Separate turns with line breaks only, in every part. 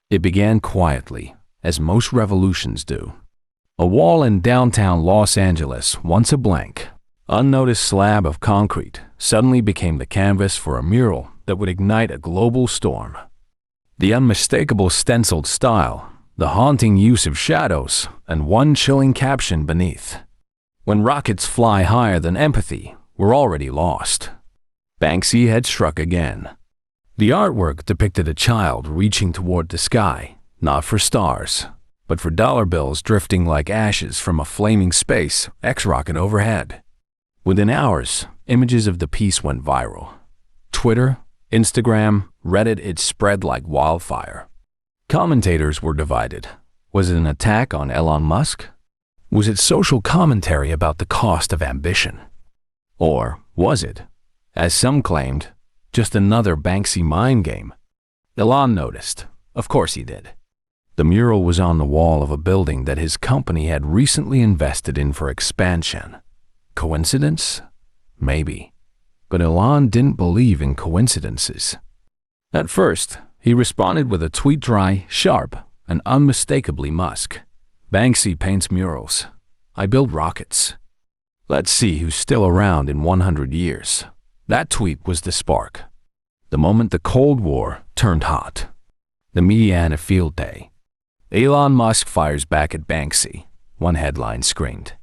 It began quietly, as most revolutions do. A wall in downtown Los Angeles, once a blank, unnoticed slab of concrete, suddenly became the canvas for a mural that would ignite a global storm. The unmistakable stenciled style, the haunting use of shadows, and one chilling caption beneath: "When rockets fly higher than empathy, we're already lost." Banksy had struck again. The artwork depicted a child reaching toward the sky, not for stars, but for dollar bills drifting like ashes from a flaming space X-rocket overhead. Within hours, images of the piece went viral. Twitter, Instagram, Reddit, it spread like wildfire. Commentators were divided. Was it an attack on Elon Musk? Was it social commentary about the cost of ambition? Or was it, as some claimed, just another Banksy mind game? Elon noticed. Of course he did. The mural was on the wall of a building that his company had recently invested in for expansion. Coincidence? Maybe. But Elon didn't believe in coincidences. At first, he responded with a tweet dry, sharp, and unmistakably Musk. "Banksy paints murals. I build rockets. Let's see who's still around in 100 years. That tweet was the spark. The moment the Cold War turned hot. The media had a field day. Elon Musk fires back at Banksy, one headline screamed.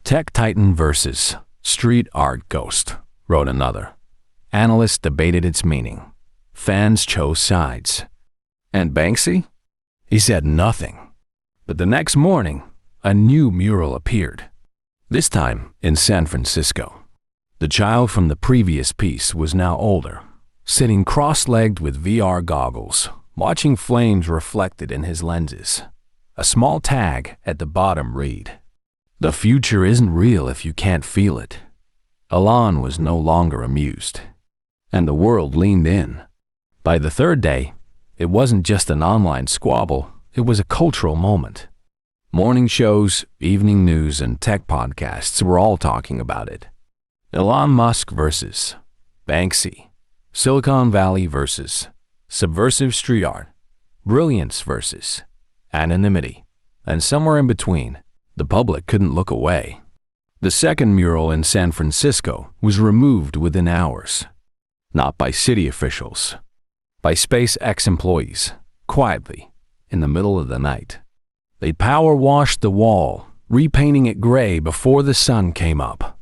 Tech Titan versus Street Art Ghost, wrote another. Analysts debated its meaning. Fans chose sides. And Banksy? He said nothing. But the next morning, a new mural appeared. This time in San Francisco. The child from the previous piece was now older, sitting cross-legged with VR goggles, watching flames reflected in his lenses. A small tag at the bottom read, "The future isn't real if you can't feel it." Elon was no longer amused, and the world leaned in. By the third day, it wasn't just an online squabble, it was a cultural moment. Morning shows, evening news, and tech podcasts were all talking about it. Elon Musk versus Banksy, Silicon Valley versus subversive street art, brilliance versus anonymity, and somewhere in between, the public couldn't look away. The second mural in San Francisco was removed within hours, not by city officials, by SpaceX employees, quietly, in the middle of the night. They power-washed the wall, repainting it gray before the sun came up.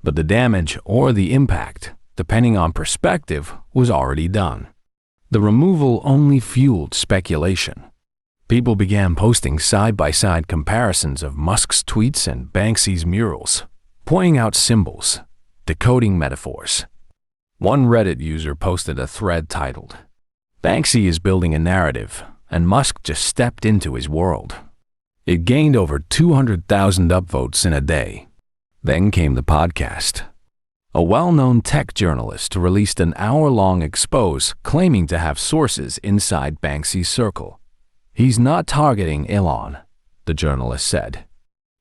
But the damage or the impact, depending on perspective, was already done. The removal only fueled speculation. People began posting side-by-side comparisons of Musk's tweets and Banksy's murals, pointing out symbols, decoding metaphors. One Reddit user posted a thread titled, "Banksy is building a narrative, and Musk just stepped into his world." It gained over 200,000 upvotes in a day. Then came the podcast. A well-known tech journalist released an hour-long expose claiming to have sources inside Banksy's circle. He's not targeting Elon, the journalist said.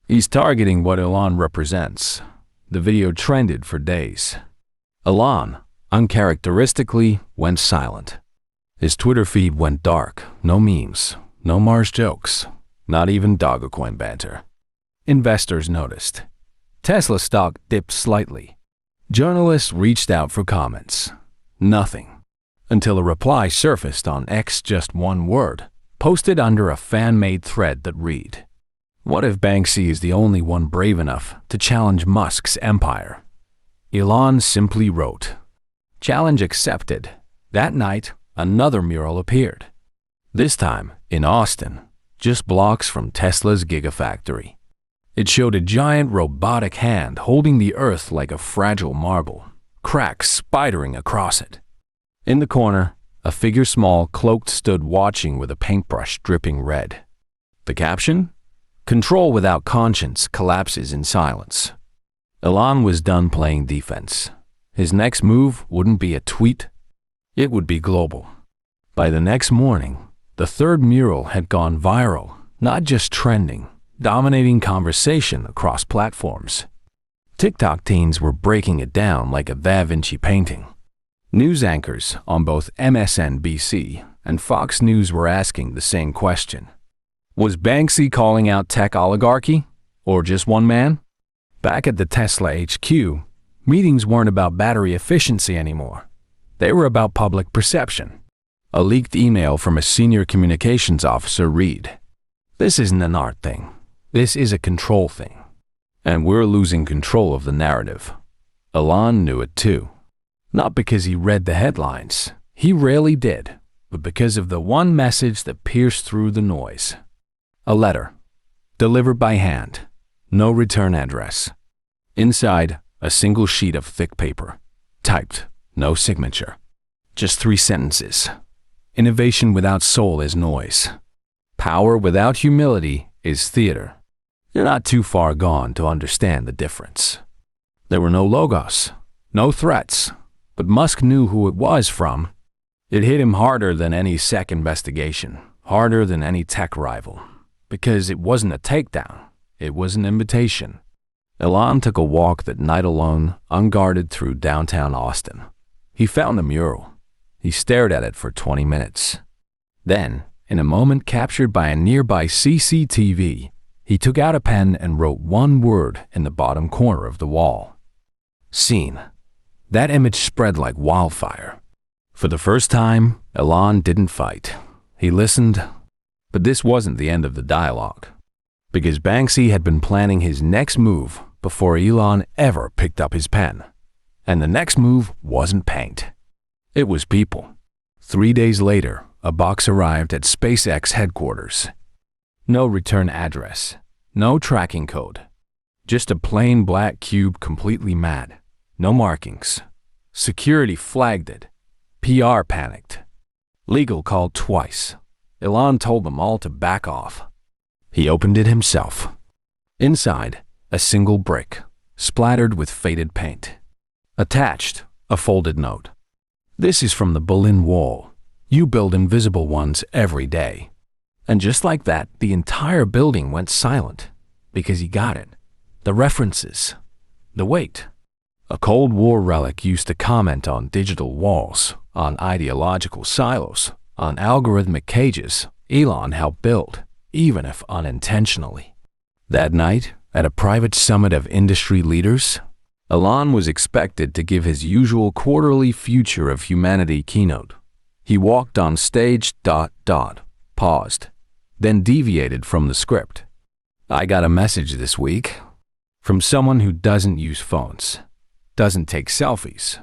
He's targeting what Elon represents. The video trended for days. Elon, uncharacteristically, went silent. His Twitter feed went dark. No memes, no Mars jokes, not even Dogecoin banter. Investors noticed. Tesla stock dipped slightly. Journalists reached out for comments. Nothing. Until a reply surfaced on X, just one word, posted under a fan-made thread that read, "What if Banksy is the only one brave enough to challenge Musk's empire?" Elon simply wrote, "Challenge accepted." That night, another mural appeared. This time in Austin, just blocks from Tesla's Gigafactory. It showed a giant robotic hand holding the earth like a fragile marble, cracks spidering across it. In the corner, a figure small cloaked stood watching with a paintbrush dripping red. The caption? "Control without conscience collapses in silence." Elon was done playing defense. His next move wouldn't be a tweet. It would be global. By the next morning, the third mural had gone viral, not just trending, dominating conversation across platforms. TikTok teens were breaking it down like a Da Vinci painting. News anchors on both MSNBC and Fox News were asking the same question. Was Banksy calling out tech oligarchy, or just one man? Back at the Tesla HQ, meetings weren't about battery efficiency anymore. They were about public perception. A leaked email from a senior communications officer read, "This isn't an art thing. This is a control thing. And we're losing control of the narrative." Elon knew it too. Not because he read the headlines. He rarely did, but because of the one message that pierced through the noise. A letter, delivered by hand, no return address. Inside, a single sheet of thick paper, typed, no signature. Just 3 sentences. Innovation without soul is noise. Power without humility is theater. You're not too far gone to understand the difference. There were no logos, no threats, but Musk knew who it was from. It hit him harder than any SEC investigation, harder than any tech rival. Because it wasn't a takedown, it was an invitation. Elon took a walk that night alone, unguarded through downtown Austin. He found the mural. He stared at it for 20 minutes. Then, in a moment captured by a nearby CCTV, he took out a pen and wrote one word in the bottom corner of the wall. Seen. That image spread like wildfire. For the first time, Elon didn't fight. He listened. But this wasn't the end of the dialogue, because Banksy had been planning his next move before Elon ever picked up his pen. And the next move wasn't paint. It was people. 3 days later, a box arrived at SpaceX headquarters. No return address, no tracking code. Just a plain black cube completely mad. No markings. Security flagged it. PR panicked. Legal called twice. Elon told them all to back off. He opened it himself. Inside, a single brick, splattered with faded paint. Attached, a folded note. This is from the Berlin Wall. You build invisible ones every day. And just like that, the entire building went silent, because he got it. The references. The weight. A Cold War relic used to comment on digital walls, on ideological silos, on algorithmic cages Elon helped build, even if unintentionally. That night, at a private summit of industry leaders, Elon was expected to give his usual quarterly Future of Humanity keynote. He walked on stage, paused, then deviated from the script. I got a message this week from someone who doesn't use phones, doesn't take selfies,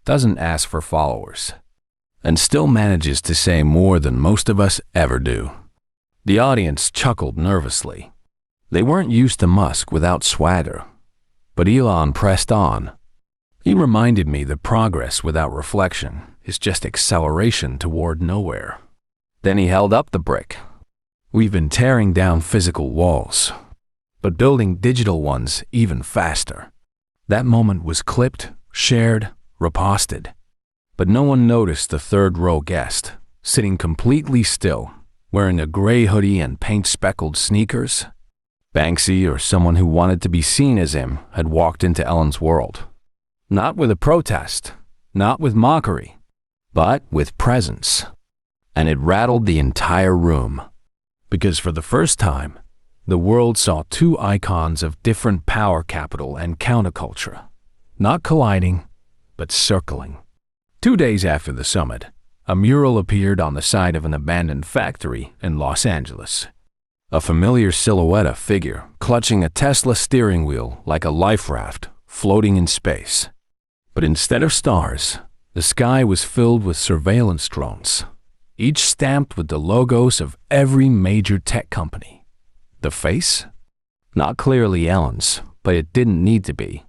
doesn't ask for followers, and still manages to say more than most of us ever do. The audience chuckled nervously. They weren't used to Musk without swagger. But Elon pressed on. He reminded me that progress without reflection is just acceleration toward nowhere. Then he held up the brick. We've been tearing down physical walls, but building digital ones even faster. That moment was clipped, shared, reposted. But no one noticed the third-row guest, sitting completely still, wearing a gray hoodie and paint-speckled sneakers. Banksy, or someone who wanted to be seen as him, had walked into Elon's world. Not with a protest, not with mockery, but with presence. And it rattled the entire room. Because for the first time, the world saw two icons of different power capital and counterculture, not colliding, but circling. 2 days after the summit, a mural appeared on the side of an abandoned factory in Los Angeles. A familiar silhouette figure clutching a Tesla steering wheel like a life raft floating in space. But instead of stars, the sky was filled with surveillance drones, each stamped with the logos of every major tech company. The face? Not clearly Elon's, but it didn't need to be.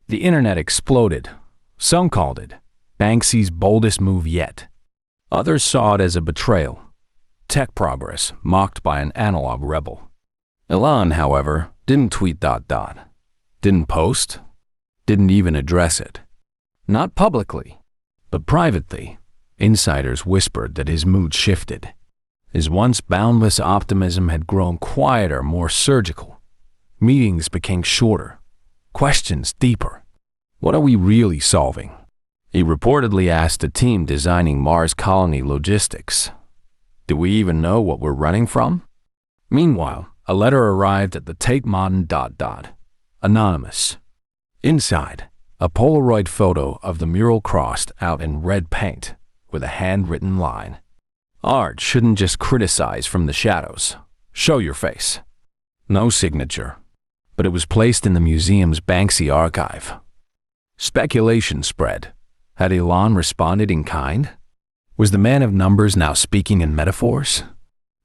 The internet exploded. Some called it Banksy's boldest move yet. Others saw it as a betrayal. Tech progress mocked by an analog rebel. Elon, however, didn't tweet ... Didn't post. Didn't even address it. Not publicly, but privately. Insiders whispered that his mood shifted. His once boundless optimism had grown quieter, more surgical. Meetings became shorter. Questions deeper. What are we really solving? He reportedly asked a team designing Mars colony logistics, Do we even know what we're running from? Meanwhile, a letter arrived at the Tate Modern ... Anonymous. Inside, a Polaroid photo of the mural crossed out in red paint with a handwritten line. Art shouldn't just criticize from the shadows. Show your face. No signature, but it was placed in the museum's Banksy archive. Speculation spread. Had Elon responded in kind? Was the man of numbers now speaking in metaphors?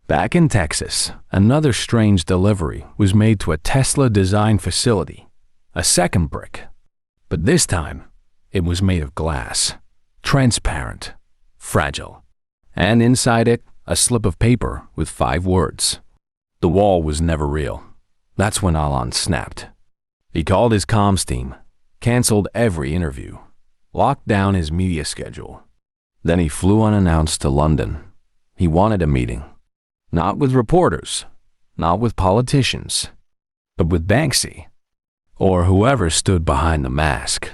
Back in Texas, another strange delivery was made to a Tesla design facility. A second brick. But this time, it was made of glass. Transparent. Fragile. And inside it, a slip of paper with 5 words. The wall was never real. That's when Elon snapped. He called his comms team, canceled every interview, locked down his media schedule. Then he flew unannounced to London. He wanted a meeting. Not with reporters, not with politicians, but with Banksy, or whoever stood behind the mask.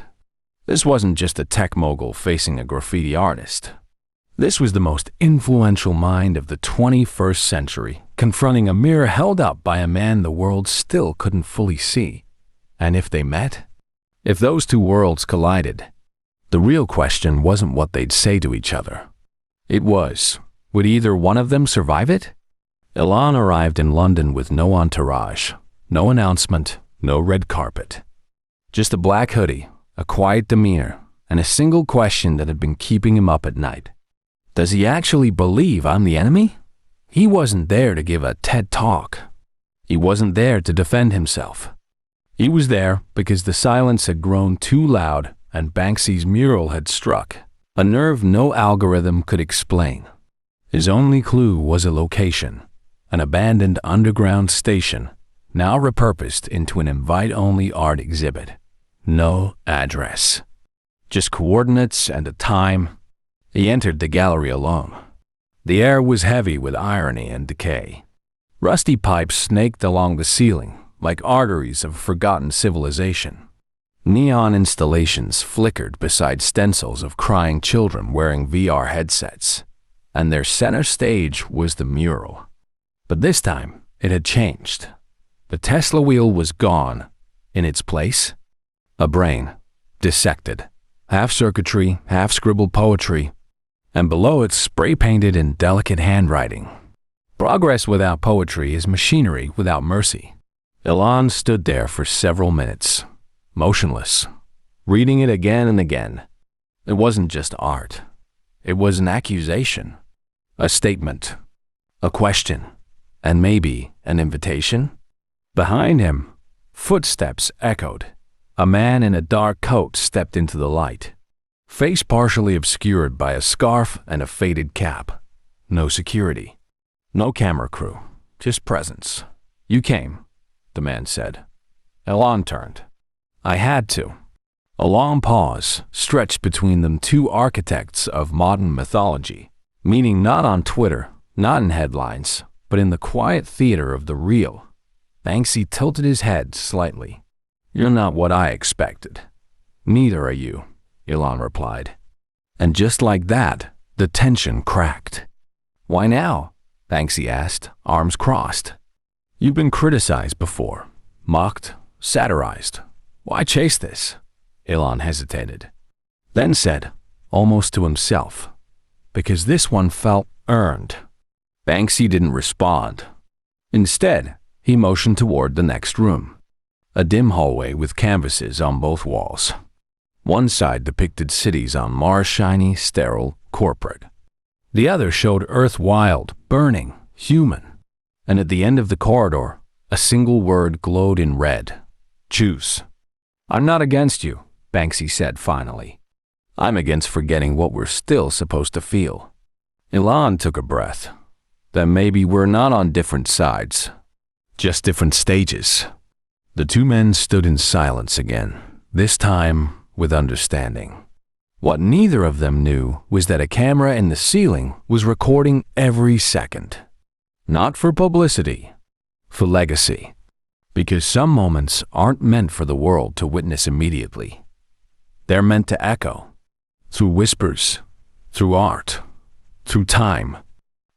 This wasn't just a tech mogul facing a graffiti artist. This was the most influential mind of the 21st century, confronting a mirror held up by a man the world still couldn't fully see. And if they met? If those two worlds collided? The real question wasn't what they'd say to each other. It was, would either one of them survive it? Elon arrived in London with no entourage, no announcement, no red carpet. Just a black hoodie, a quiet demeanor, and a single question that had been keeping him up at night. Does he actually believe I'm the enemy? He wasn't there to give a TED talk. He wasn't there to defend himself. He was there because the silence had grown too loud and Banksy's mural had struck, a nerve no algorithm could explain. His only clue was a location, an abandoned underground station, now repurposed into an invite-only art exhibit. No address. Just coordinates and a time. He entered the gallery alone. The air was heavy with irony and decay. Rusty pipes snaked along the ceiling like arteries of a forgotten civilization. Neon installations flickered beside stencils of crying children wearing VR headsets, and their center stage was the mural. But this time, it had changed. The Tesla wheel was gone. In its place, a brain, dissected, half circuitry, half scribbled poetry, and below it spray-painted in delicate handwriting. Progress without poetry is machinery without mercy. Elon stood there for several minutes, motionless, reading it again and again. It wasn't just art. It was an accusation, a statement, a question, and maybe an invitation. Behind him, footsteps echoed. A man in a dark coat stepped into the light, face partially obscured by a scarf and a faded cap. No security. No camera crew. Just presence. You came, the man said. Elon turned. I had to. A long pause stretched between them, two architects of modern mythology, meaning not on Twitter, not in headlines, but in the quiet theater of the real. Banksy tilted his head slightly. You're not what I expected. Neither are you, Elon replied. And just like that, the tension cracked. Why now? Banksy asked, arms crossed. You've been criticized before, mocked, satirized. Why chase this? Elon hesitated, then said, almost to himself, because this one felt earned. Banksy didn't respond. Instead, he motioned toward the next room, a dim hallway with canvases on both walls. One side depicted cities on Mars, shiny, sterile, corporate. The other showed Earth wild, burning, human. And at the end of the corridor, a single word glowed in red. Choose. I'm not against you, Banksy said finally. I'm against forgetting what we're still supposed to feel. Elon took a breath. Then maybe we're not on different sides, just different stages. The two men stood in silence again, this time with understanding. What neither of them knew was that a camera in the ceiling was recording every second. Not for publicity, for legacy. Because some moments aren't meant for the world to witness immediately. They're meant to echo, through whispers, through art, through time,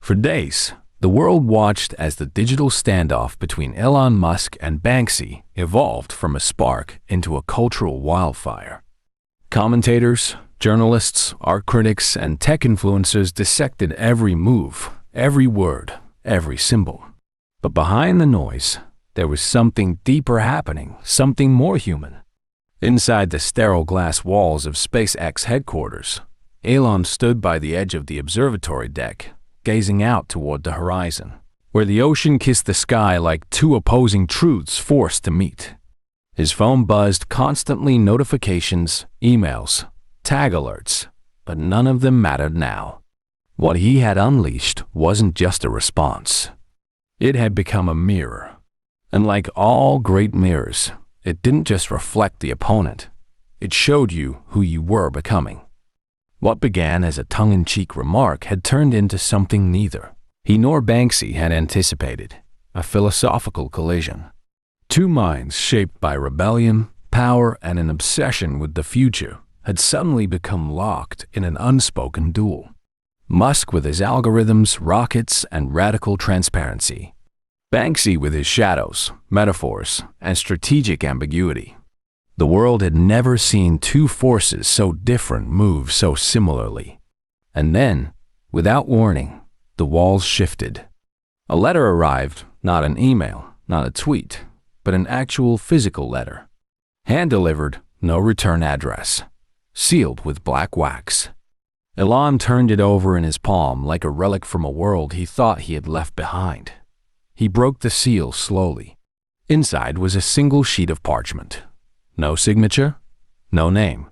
For days, the world watched as the digital standoff between Elon Musk and Banksy evolved from a spark into a cultural wildfire. Commentators, journalists, art critics, and tech influencers dissected every move, every word, every symbol. But behind the noise, there was something deeper happening, something more human. Inside the sterile glass walls of SpaceX headquarters, Elon stood by the edge of the observatory deck, gazing out toward the horizon, where the ocean kissed the sky like two opposing truths forced to meet. His phone buzzed constantly, notifications, emails, tag alerts, but none of them mattered now. What he had unleashed wasn't just a response. It had become a mirror. And like all great mirrors, it didn't just reflect the opponent. It showed you who you were becoming. What began as a tongue-in-cheek remark had turned into something neither he nor Banksy had anticipated, a philosophical collision. Two minds shaped by rebellion, power, and an obsession with the future had suddenly become locked in an unspoken duel. Musk with his algorithms, rockets, and radical transparency. Banksy with his shadows, metaphors, and strategic ambiguity. The world had never seen two forces so different move so similarly. And then, without warning, the walls shifted. A letter arrived, not an email, not a tweet, but an actual physical letter. Hand-delivered, no return address. Sealed with black wax. Elon turned it over in his palm like a relic from a world he thought he had left behind. He broke the seal slowly. Inside was a single sheet of parchment. No signature, no name.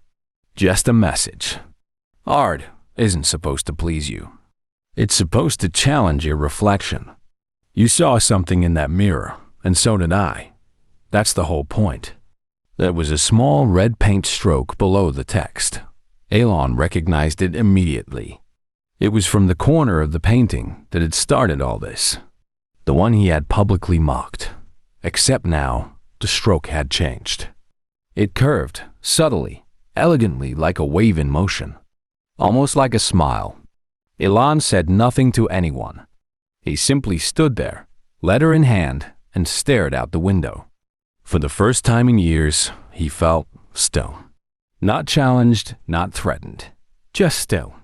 Just a message. Art isn't supposed to please you. It's supposed to challenge your reflection. You saw something in that mirror, and so did I. That's the whole point. There was a small red paint stroke below the text. Elon recognized it immediately. It was from the corner of the painting that had started all this. The one he had publicly mocked. Except now, the stroke had changed. It curved, subtly, elegantly like a wave in motion. Almost like a smile. Elon said nothing to anyone. He simply stood there, letter in hand, and stared out the window. For the first time in years, he felt still. Not challenged, not threatened. Just still.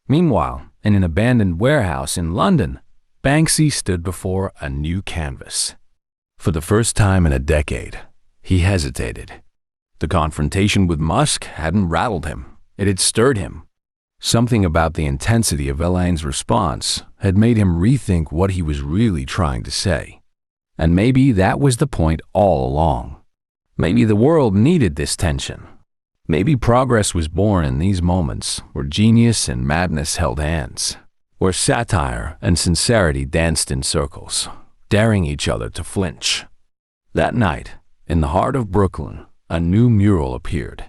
Meanwhile, in an abandoned warehouse in London, Banksy stood before a new canvas. For the first time in a decade, he hesitated. The confrontation with Musk hadn't rattled him. It had stirred him. Something about the intensity of Elon's response had made him rethink what he was really trying to say. And maybe that was the point all along. Maybe the world needed this tension. Maybe progress was born in these moments where genius and madness held hands, where satire and sincerity danced in circles, daring each other to flinch. That night, in the heart of Brooklyn, a new mural appeared.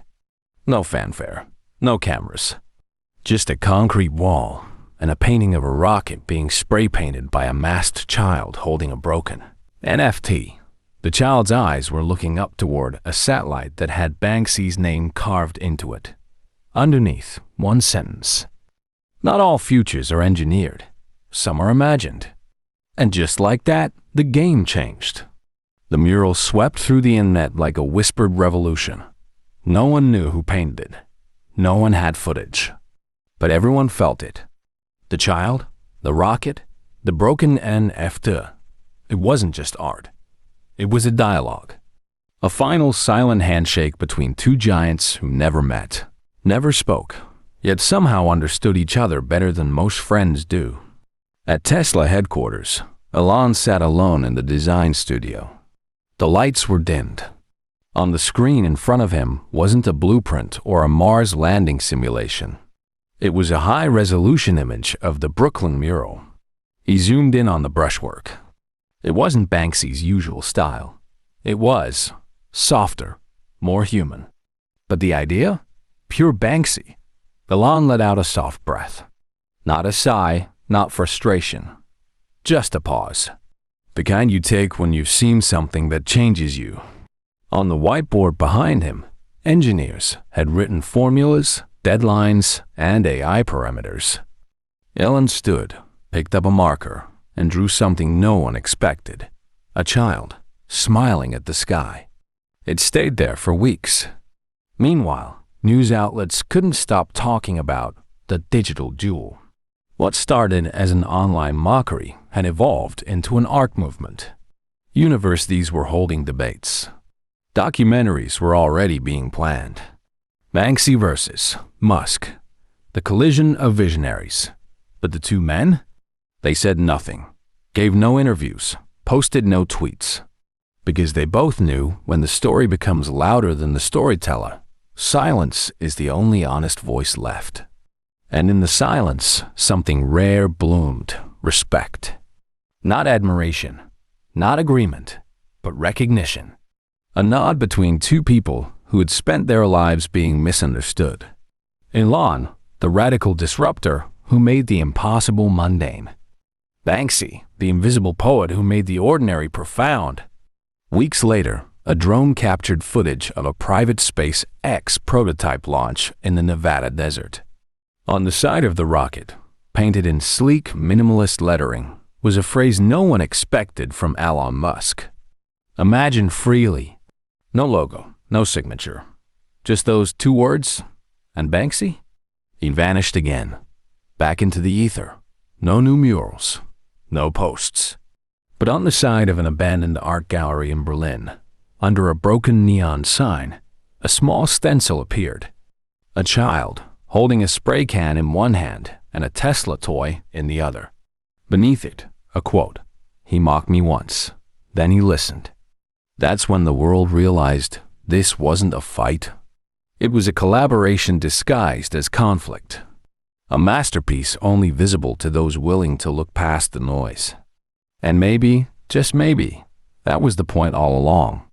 No fanfare, no cameras, just a concrete wall and a painting of a rocket being spray-painted by a masked child holding a broken NFT. The child's eyes were looking up toward a satellite that had Banksy's name carved into it. Underneath, one sentence. Not all futures are engineered. Some are imagined. And just like that, the game changed. The mural swept through the internet like a whispered revolution. No one knew who painted it. No one had footage. But everyone felt it. The child, the rocket, the broken NFT. It wasn't just art. It was a dialogue. A final silent handshake between two giants who never met, never spoke, yet somehow understood each other better than most friends do. At Tesla headquarters, Elon sat alone in the design studio. The lights were dimmed. On the screen in front of him wasn't a blueprint or a Mars landing simulation. It was a high-resolution image of the Brooklyn mural. He zoomed in on the brushwork. It wasn't Banksy's usual style. It was softer, more human. But the idea? Pure Banksy. Elon let out a soft breath. Not a sigh, not frustration. Just a pause. The kind you take when you've seen something that changes you. On the whiteboard behind him, engineers had written formulas, deadlines, and AI parameters. Elon stood, picked up a marker, and drew something no one expected: a child smiling at the sky. It stayed there for weeks. Meanwhile, news outlets couldn't stop talking about the digital jewel. What started as an online mockery had evolved into an art movement. Universities were holding debates. Documentaries were already being planned. Banksy versus Musk, the collision of visionaries. But the two men? They said nothing, gave no interviews, posted no tweets. Because they both knew when the story becomes louder than the storyteller, silence is the only honest voice left. And in the silence, something rare bloomed: respect. Not admiration, not agreement, but recognition. A nod between two people who had spent their lives being misunderstood. Elon, the radical disruptor who made the impossible mundane. Banksy, the invisible poet who made the ordinary profound. Weeks later, a drone captured footage of a private SpaceX prototype launch in the Nevada desert. On the side of the rocket, painted in sleek, minimalist lettering, was a phrase no one expected from Elon Musk. Imagine freely. No logo, no signature. Just those two words. And Banksy? He vanished again. Back into the ether. No new murals. No posts. But on the side of an abandoned art gallery in Berlin, under a broken neon sign, a small stencil appeared. A child, holding a spray can in one hand and a Tesla toy in the other. Beneath it, a quote: "He mocked me once, then he listened." That's when the world realized this wasn't a fight. It was a collaboration disguised as conflict. A masterpiece only visible to those willing to look past the noise. And maybe, just maybe, that was the point all along.